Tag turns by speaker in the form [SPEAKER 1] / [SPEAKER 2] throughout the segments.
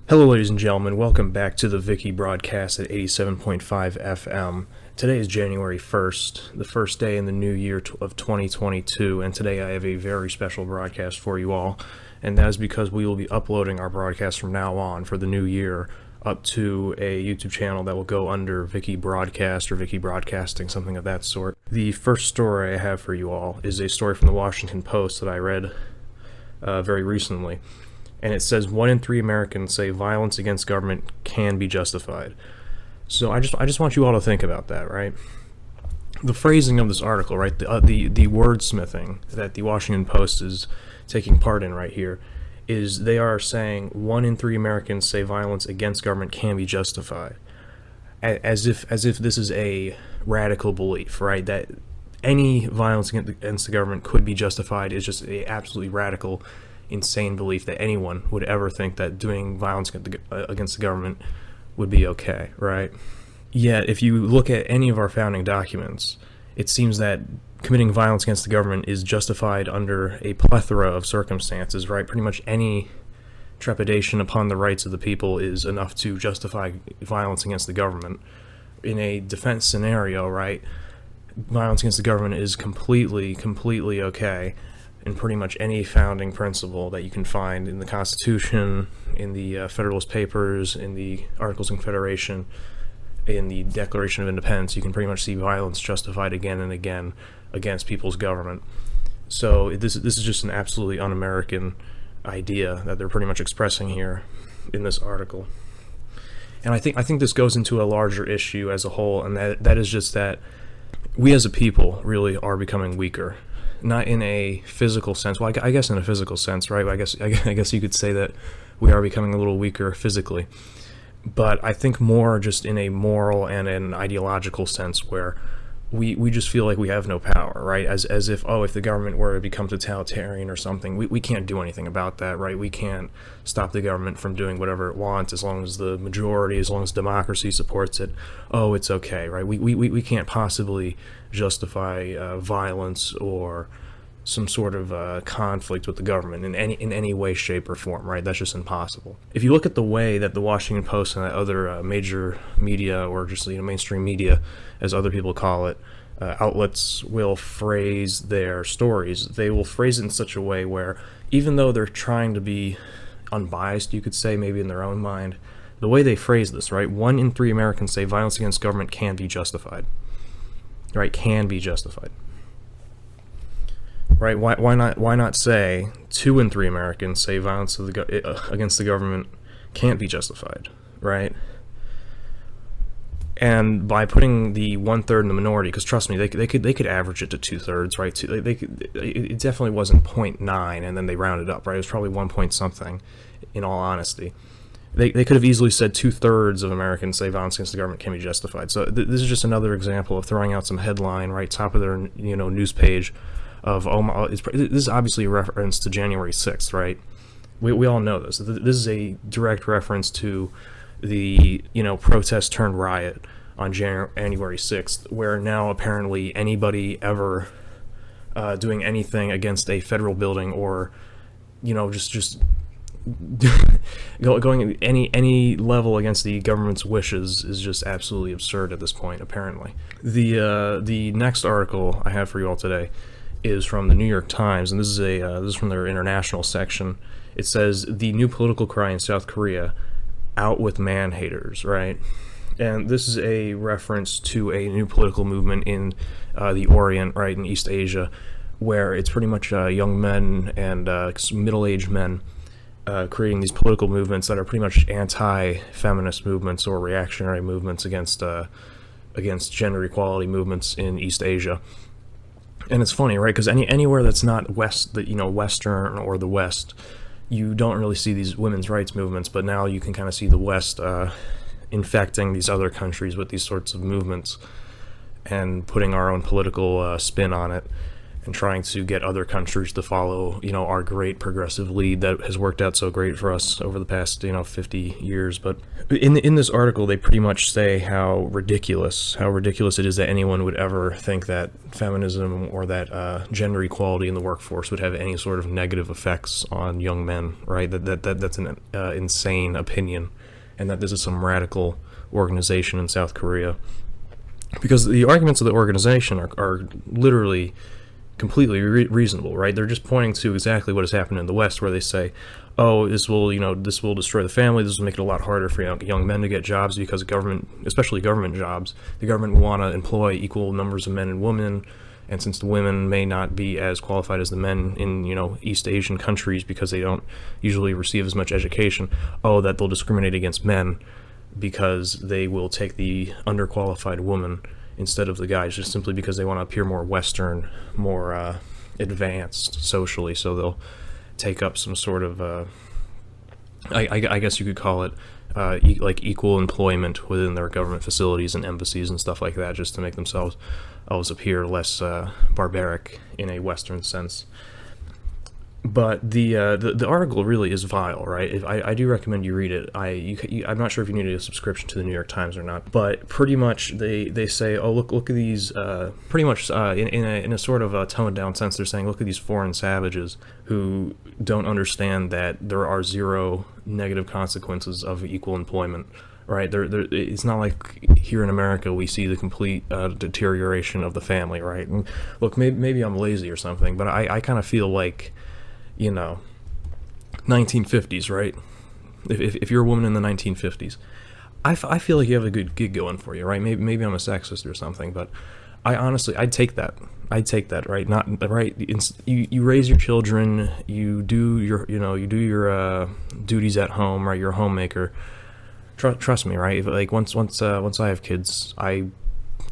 [SPEAKER 1] Hello, ladies and gentlemen. Welcome back to the Vicky broadcast at 87.5 FM. Today is January 1st, the first day in the new year of 2022, and today I have a very special broadcast for you all, and that is because we will be uploading our broadcast from now on for the new year up to a YouTube channel that will go under Vicky Broadcast or Vicky Broadcasting, something of that sort. The first story I have for you all is a story from the Washington Post that I read very recently. And it says 1 in 3 Americans say violence against government can be justified. So I just want you all to think about that, right? The phrasing of this article, right? The wordsmithing that the Washington Post is taking part in right here is they are saying 1 in 3 Americans say violence against government can be justified, as if this is a radical belief, right? That any violence against the government could be justified is just a absolutely radical, insane belief that anyone would ever think that doing violence against the government would be okay, right? Yet, if you look at any of our founding documents, it seems that committing violence against the government is justified under a plethora of circumstances, right? Pretty much any trepidation upon the rights of the people is enough to justify violence against the government. In a defense scenario, right, violence against the government is completely okay. In pretty much any founding principle that you can find in the Constitution, in the Federalist Papers, in the Articles of Confederation, in the Declaration of Independence, you can pretty much see violence justified again and again against people's government. So this is just an absolutely un-American idea that they're pretty much expressing here in this article. And I think this goes into a larger issue as a whole, and that is just that we as a people really are becoming weaker. Not in a physical sense. Well, I guess in a physical sense, right? I guess you could say that we are becoming a little weaker physically. But I think more just in a moral and an ideological sense where we just feel like we have no power, right? As if, if the government were to become totalitarian or something, we can't do anything about that, right? We can't stop the government from doing whatever it wants as long as the majority, as long as democracy supports it. Oh, it's okay, right? We can't possibly justify violence or some sort of conflict with the government in any way, shape, or form, right? That's just impossible. If you look at the way that the Washington Post and other major media, or just mainstream media, as other people call it, outlets will phrase their stories, they will phrase it in such a way where, even though they're trying to be unbiased, you could say, maybe in their own mind, the way they phrase this, right? 1 in 3 Americans say violence against government can be justified, right? Can be justified. Right? Why not say 2 in 3 Americans say violence against the government can't be justified, right? And by putting the 1/3 in the minority, because trust me, they could average it to 2/3, right? It definitely wasn't 0.9 and then they rounded up, right? It was probably 1 point something. In all honesty, they could have easily said 2/3 of Americans say violence against the government can be justified. So this is just another example of throwing out some headline, right, top of their news page. This is obviously a reference to January 6th, right? We all know this. This is a direct reference to the protest turned riot on January 6th, where now apparently anybody ever doing anything against a federal building or just going any level against the government's wishes is just absolutely absurd at this point. Apparently, the next article I have for you all today is from the New York Times, and this is from their international section. It says, the new political cry in South Korea, out with man-haters, right? And this is a reference to a new political movement in the Orient, right, in East Asia, where it's pretty much young men and middle-aged men creating these political movements that are pretty much anti-feminist movements or reactionary movements against gender equality movements in East Asia. And it's funny, right? Because anywhere that's not Western or the West, you don't really see these women's rights movements. But now you can kind of see the West infecting these other countries with these sorts of movements and putting our own political spin on it. and trying to get other countries to follow, our great progressive lead that has worked out so great for us over the past, 50 years. But in this article, they pretty much say how ridiculous it is that anyone would ever think that feminism or that gender equality in the workforce would have any sort of negative effects on young men, right? That's an insane opinion, and that this is some radical organization in South Korea. Because the arguments of the organization are literally completely reasonable, right? They're just pointing to exactly what has happened in the West, where they say, oh, this will destroy the family. This will make it a lot harder for young men to get jobs because government, especially government jobs, the government will want to employ equal numbers of men and women. And since the women may not be as qualified as the men in, East Asian countries because they don't usually receive as much education, that they'll discriminate against men because they will take the underqualified woman instead of the guys, just simply because they want to appear more Western, more advanced socially. So they'll take up some sort of, I guess you could call it, like equal employment within their government facilities and embassies and stuff like that, just to make themselves appear less barbaric in a Western sense. But the article really is vile, right? I do recommend you read it. I'm not sure if you need a subscription to the New York Times or not, but pretty much they say, oh, look at these, pretty much in a sort of a toned down sense, they're saying, look at these foreign savages who don't understand that there are zero negative consequences of equal employment. Right, it's not like here in America we see the complete deterioration of the family, right? And look, maybe I'm lazy or something, but I kind of feel like, 1950s, right? If you're a woman in the 1950s, I feel like you have a good gig going for you, right? Maybe I'm a sexist or something, but I'd take that, right? Not right. You raise your children, you do your duties at home, right? You're a homemaker. Trust me, right? Like once I have kids, I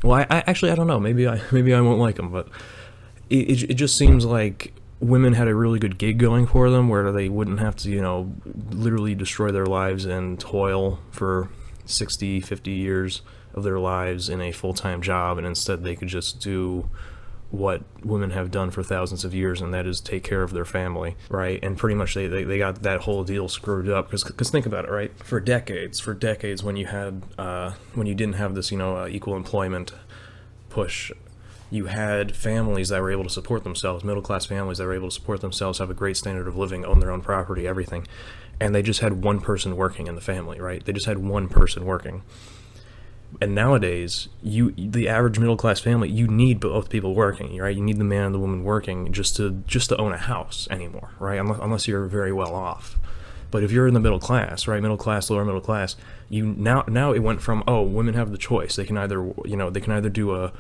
[SPEAKER 1] actually I don't know. Maybe I won't like them, but it just seems like women had a really good gig going for them, where they wouldn't have to literally destroy their lives and toil for 60, 50 years of their lives in a full-time job, and instead they could just do what women have done for thousands of years, and that is take care of their family, right? And pretty much they got that whole deal screwed up, because think about it, right? For decades when you had when you didn't have this equal employment push, you had families that were able to support themselves, middle class families that were able to support themselves, have a great standard of living, own their own property, everything, and they just had one person working in the family, right? They just had one person working. And nowadays, the average middle class family, you need both people working, right? You need the man and the woman working just to own a house anymore, right? Unless you're very well off. But if you're in the middle class, right, middle class, lower middle class, now it went from, women have the choice. They can either do a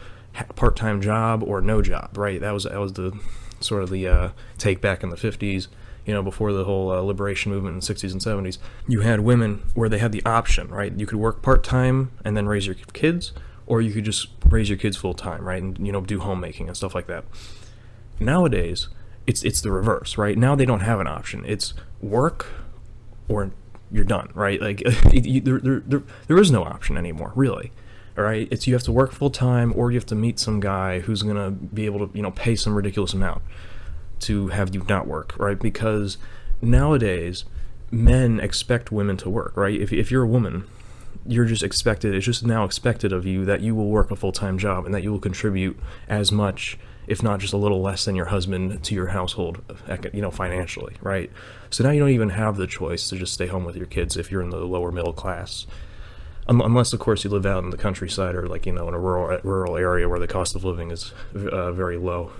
[SPEAKER 1] part-time job or no job, right? That was the sort of the take back in the 50s. Before the whole liberation movement in the 60s and 70s, you had women where they had the option, right? You could work part-time and then raise your kids, or you could just raise your kids full-time, right? And, do homemaking and stuff like that. Nowadays, it's the reverse, right? Now they don't have an option. It's work or you're done, right? Like, there is no option anymore, really. All right? It's you have to work full-time, or you have to meet some guy who's going to be able to, pay some ridiculous amount to have you not work, right? Because nowadays men expect women to work, right? If you're a woman, you're just expected, it's just now expected of you that you will work a full-time job and that you will contribute as much, if not just a little less than your husband, to your household, financially, right? So now you don't even have the choice to just stay home with your kids if you're in the lower middle class. Unless, of course, you live out in the countryside or in a rural area where the cost of living is very low.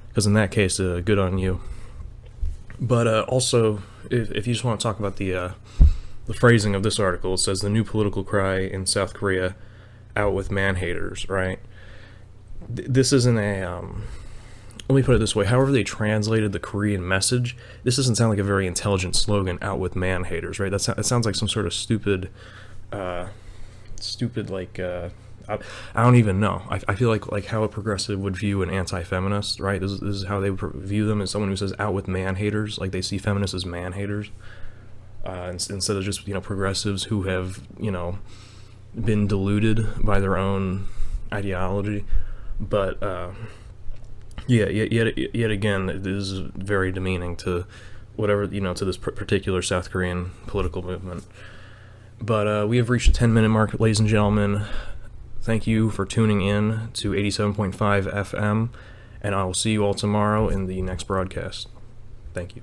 [SPEAKER 1] Because in that case, good on you. But also, if you just want to talk about the phrasing of this article, it says the new political cry in South Korea, out with man-haters, right? This isn't let me put it this way, however they translated the Korean message, this doesn't sound like a very intelligent slogan, out with man-haters, right? That sounds like some sort of stupid I don't even know. I feel like how a progressive would view an anti-feminist, right? This is how they view them, as someone who says out with man-haters, like they see feminists as man-haters, instead of just progressives who have been deluded by their own ideology. But Yeah, yet again, it is very demeaning to whatever, to this particular South Korean political movement. But we have reached the 10-minute mark, ladies and gentlemen. Thank you for tuning in to 87.5 FM, and I will see you all tomorrow in the next broadcast. Thank you.